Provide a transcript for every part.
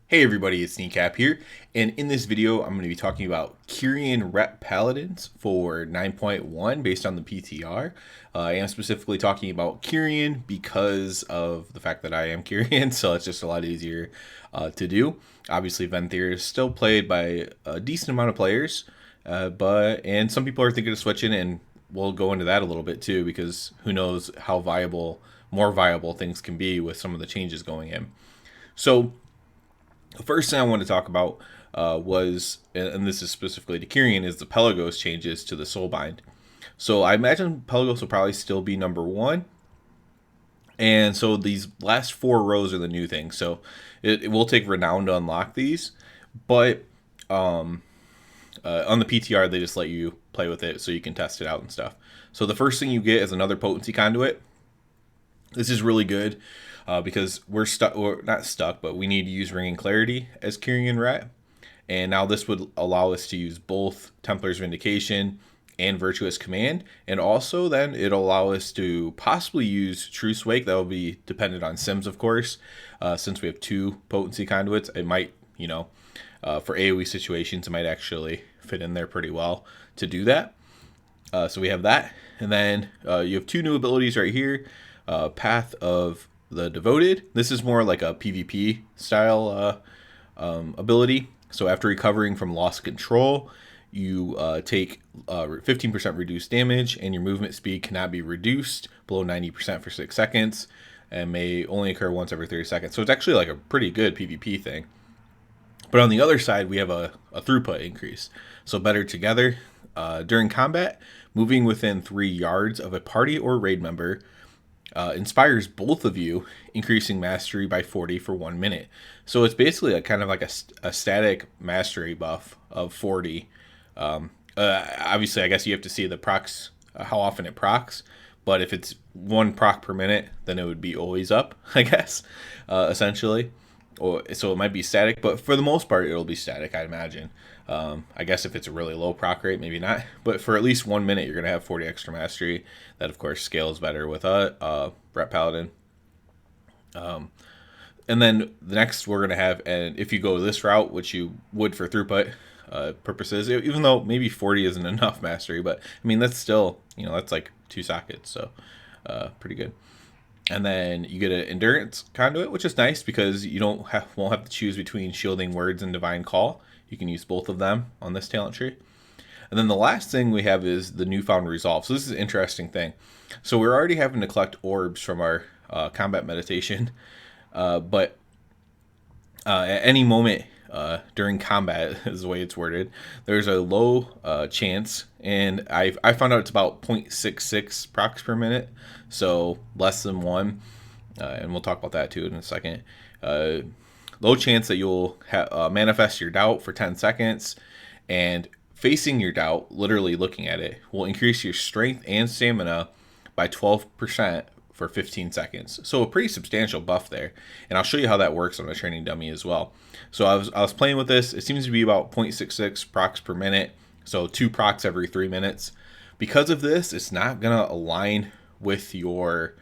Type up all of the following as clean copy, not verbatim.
Hey everybody, it's Kneecap here, and in this video I'm going to be talking about Kyrian Rep Paladins for 9.1 based on the PTR. I am specifically talking about Kyrian because of the fact that I am Kyrian, so it's just a lot easier to do. Obviously, Venthyr is still played by a decent amount of players, and some people are thinking of switching, and we'll go into that a little bit too, because who knows how more viable things can be with some of the changes going in. So the first thing I want to talk about was, and this is specifically to Kyrian, is the Pelagos changes to the Soulbind. So I imagine Pelagos will probably still be number one. And so these last four rows are the new thing. So it will take Renown to unlock these. But on the PTR, they just let you play with it so you can test it out and stuff. So the first thing you get is another potency conduit. This is really good because we're stuck, or not stuck, but we need to use Ringing Clarity as Kyrian Rat. And now this would allow us to use both Templar's Vindication and Virtuous Command. And also then it'll allow us to possibly use Truce Wake. That will be dependent on Sims, of course. Since we have two potency conduits, it might, for AoE situations, it might actually fit in there pretty well to do that. So we have that. And then you have two new abilities right here. Path of the Devoted. This is more like a PvP style ability. So after recovering from lost control, you take 15% reduced damage, and your movement speed cannot be reduced below 90% for 6 seconds, and may only occur once every 30 seconds. So it's actually like a pretty good PvP thing. But on the other side, we have a throughput increase. So better together. During combat, moving within 3 yards of a party or raid member inspires both of you, increasing mastery by 40 for 1 minute. So it's basically kind of like a static mastery buff of 40. Obviously, I guess you have to see the procs, how often it procs. But if it's 1 proc per minute, then it would be always up, I guess, essentially. So it might be static, but for the most part, it'll be static, I'd imagine. I guess if it's a really low proc rate, maybe not. But for at least 1 minute, you're going to have 40 extra mastery. That, of course, scales better with Rep Paladin. And then the next we're going to have, and if you go this route, which you would for throughput purposes, even though maybe 40 isn't enough mastery, but I mean, that's still, that's like 2 sockets, so pretty good. And then you get an endurance conduit, which is nice because you won't have to choose between shielding words and divine call. You can use both of them on this talent tree. And then the last thing we have is the newfound resolve. So this is an interesting thing. So we're already having to collect orbs from our combat meditation, but at any moment during combat, is the way it's worded, there's a low chance, and I found out it's about 0.66 procs per minute, so less than 1, and we'll talk about that too in a second. Low chance that you'll manifest your doubt for 10 seconds, and facing your doubt, literally looking at it, will increase your strength and stamina by 12% for 15 seconds. So a pretty substantial buff there. And I'll show you how that works on a training dummy as well. So I was playing with this. It seems to be about 0.66 procs per minute. So 2 procs every 3 minutes. Because of this, it's not going to align with your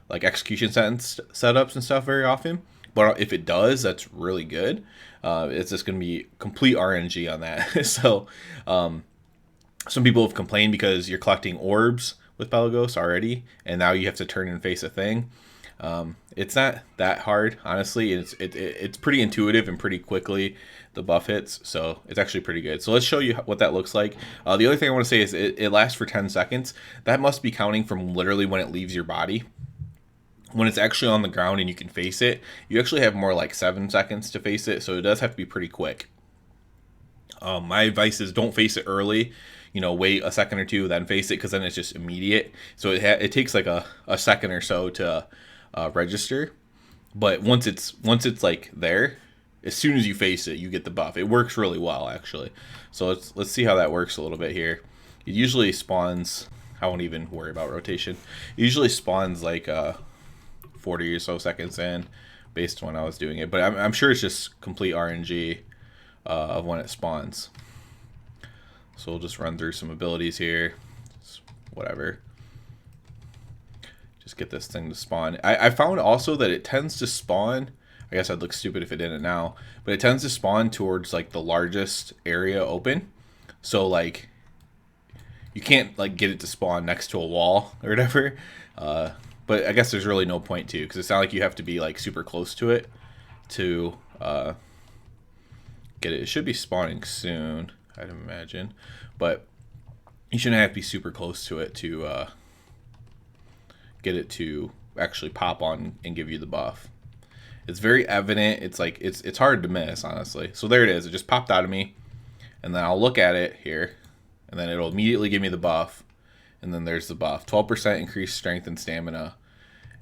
like execution sentence setups and stuff very often. But if it does, that's really good. It's just going to be complete RNG on that. So some people have complained because you're collecting orbs with Pelagos already, and now you have to turn and face a thing. It's not that hard, honestly. It's pretty intuitive, and pretty quickly the buff hits, so it's actually pretty good. So let's show you what that looks like. The other thing I want to say is it lasts for 10 seconds. That must be counting from literally when it leaves your body. When it's actually on the ground and you can face it, you actually have more like 7 seconds to face it, so it does have to be pretty quick. My advice is don't face it early. Wait a second or two, then face it, because then it's just immediate. So it takes like a second or so to register. But once it's like there, as soon as you face it, you get the buff. It works really well, actually. So let's see how that works a little bit here. It usually spawns. I won't even worry about rotation. It usually spawns like 40 or so seconds in, based on when I was doing it. But I'm sure it's just complete RNG of when it spawns. So we'll just run through some abilities here. Whatever. Just get this thing to spawn. I found also that it tends to spawn I guess I'd look stupid if it didn't now. But it tends to spawn towards like the largest area open. So like you can't like get it to spawn next to a wall or whatever. But I guess there's really no point to, because it's not like you have to be like super close to it to get it. It should be spawning soon, I'd imagine, but you shouldn't have to be super close to it to get it to actually pop on and give you the buff. It's very evident. It's like it's hard to miss, honestly. So there it is. It just popped out of me, and then I'll look at it here, and then it'll immediately give me the buff, and then there's the buff. 12% increased strength and stamina.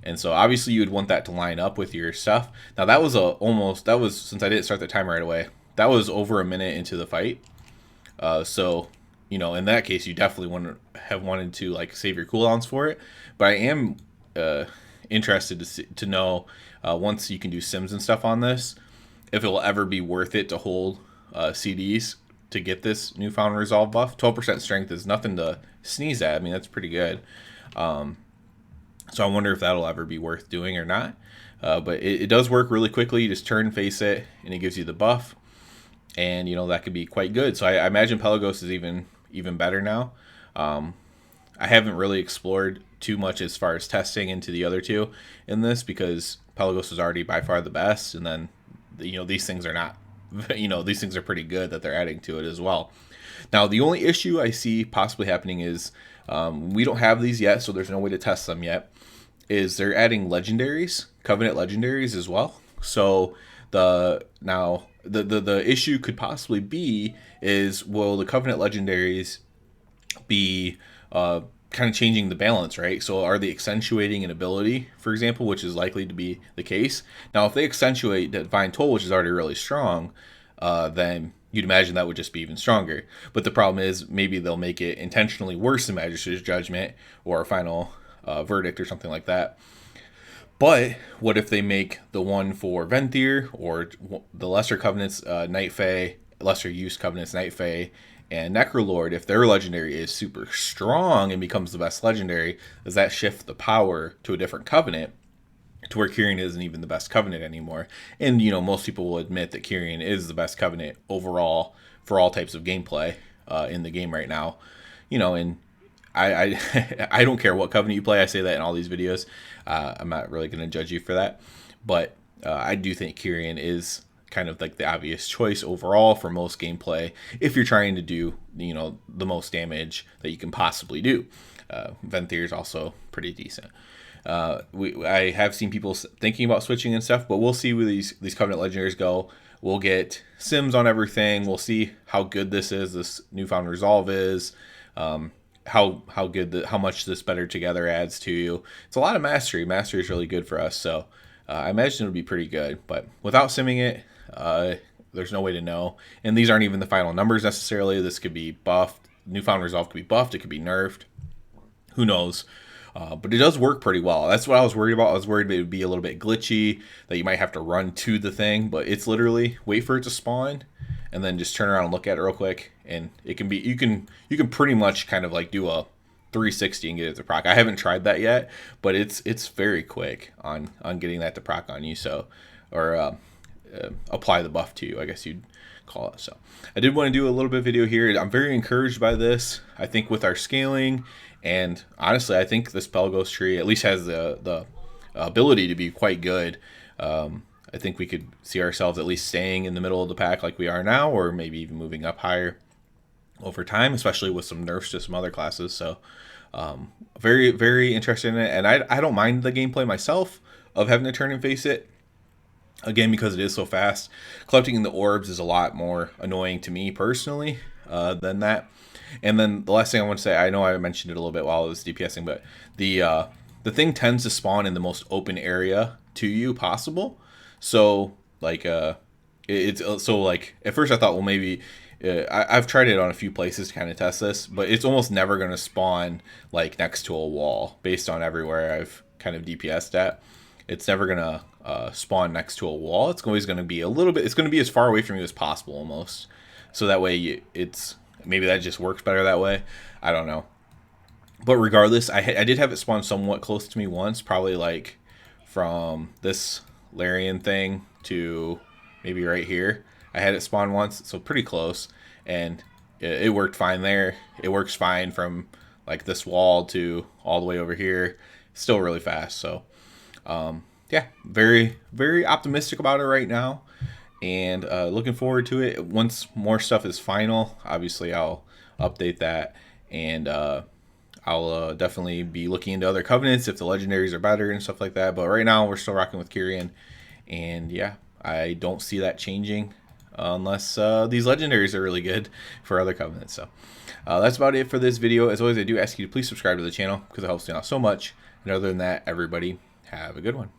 And so obviously you would want that to line up with your stuff. Now that was since I didn't start the timer right away, that was over a minute into the fight. So, you know, in that case, you definitely wouldn't have wanted to like save your cooldowns for it. But I am interested to know once you can do sims and stuff on this, if it will ever be worth it to hold CDs to get this newfound resolve buff. 12% strength is nothing to sneeze at. I mean, that's pretty good. So I wonder if that'll ever be worth doing or not. But it does work really quickly. You just turn, face it, and it gives you the buff. And, you know, that could be quite good. So I imagine Pelagos is even better now. I haven't really explored too much as far as testing into the other two in this, because Pelagos is already by far the best. And then, you know, these things are not, you know, these things are pretty good that they're adding to it as well. Now, the only issue I see possibly happening is we don't have these yet, so there's no way to test them yet, is they're adding legendaries, Covenant legendaries as well. So the issue could possibly be is, will the Covenant legendaries be kind of changing the balance, right? So are they accentuating an ability, for example, which is likely to be the case. Now, if they accentuate Divine Toll, which is already really strong, then you'd imagine that would just be even stronger. But the problem is maybe they'll make it intentionally worse than Magistrate's Judgment or Final Verdict or something like that. But what if they make the one for Venthyr or the Lesser Covenants, Night Fae, Lesser Use Covenants, Night Fae, and Necrolord, if their legendary is super strong and becomes the best legendary, does that shift the power to a different covenant, to where Kyrian isn't even the best covenant anymore? And, you know, most people will admit that Kyrian is the best covenant overall for all types of gameplay in the game right now. You know, and I don't care what covenant you play. I say that in all these videos. I'm not really going to judge you for that. But I do think Kyrian is kind of like the obvious choice overall for most gameplay if you're trying to do, you know, the most damage that you can possibly do. Venthyr is also pretty decent. I have seen people thinking about switching and stuff, but we'll see where these Covenant legendaries go. We'll get sims on everything. We'll see how good this newfound resolve is. How much this better together adds to you. It's a lot of mastery. Mastery is really good for us, so I imagine it'll be pretty good. But without simming it, there's no way to know. And these aren't even the final numbers necessarily. This could be buffed. Newfound resolve could be buffed. It could be nerfed. Who knows? But it does work pretty well. That's what I was worried about. I was worried it would be a little bit glitchy, that you might have to run to the thing. But it's literally wait for it to spawn, and then just turn around and look at it real quick. And it can be, you can pretty much kind of like do a 360 and get it to proc. I haven't tried that yet, but it's very quick on getting that to proc on you. So, or apply the buff to you, I guess you'd call it. So I did want to do a little bit of video here. I'm very encouraged by this. I think with our scaling, and honestly, I think this Pelagos tree at least has the ability to be quite good. I think we could see ourselves at least staying in the middle of the pack like we are now, or maybe even moving up higher over time, especially with some nerfs to some other classes. So very, very interested in it. And I don't mind the gameplay myself of having to turn and face it. Again, because it is so fast. Collecting the orbs is a lot more annoying to me personally than that. And then the last thing I want to say, I know I mentioned it a little bit while I was DPSing, but the thing tends to spawn in the most open area to you possible. So like it's so like at first I thought, well, maybe I've tried it on a few places to kind of test this, but it's almost never going to spawn like next to a wall based on everywhere I've kind of DPSed at. It's never going to spawn next to a wall. It's always going to be a little bit, it's going to be as far away from you as possible almost. So that way it's, maybe that just works better that way. I don't know. But regardless, I did have it spawn somewhat close to me once, probably like from this Larian thing to maybe right here. I had it spawn once, so pretty close, and it worked fine there. It works fine from like this wall to all the way over here. Still really fast. So yeah, very optimistic about it right now, and looking forward to it. Once more stuff is final, obviously I'll update that, and I'll definitely be looking into other covenants if the legendaries are better and stuff like that. But right now we're still rocking with Kyrian, and yeah, I don't see that changing unless these legendaries are really good for other covenants. So that's about it for this video. As always, I do ask you to please subscribe to the channel because it helps me out so much. And other than that, everybody have a good one.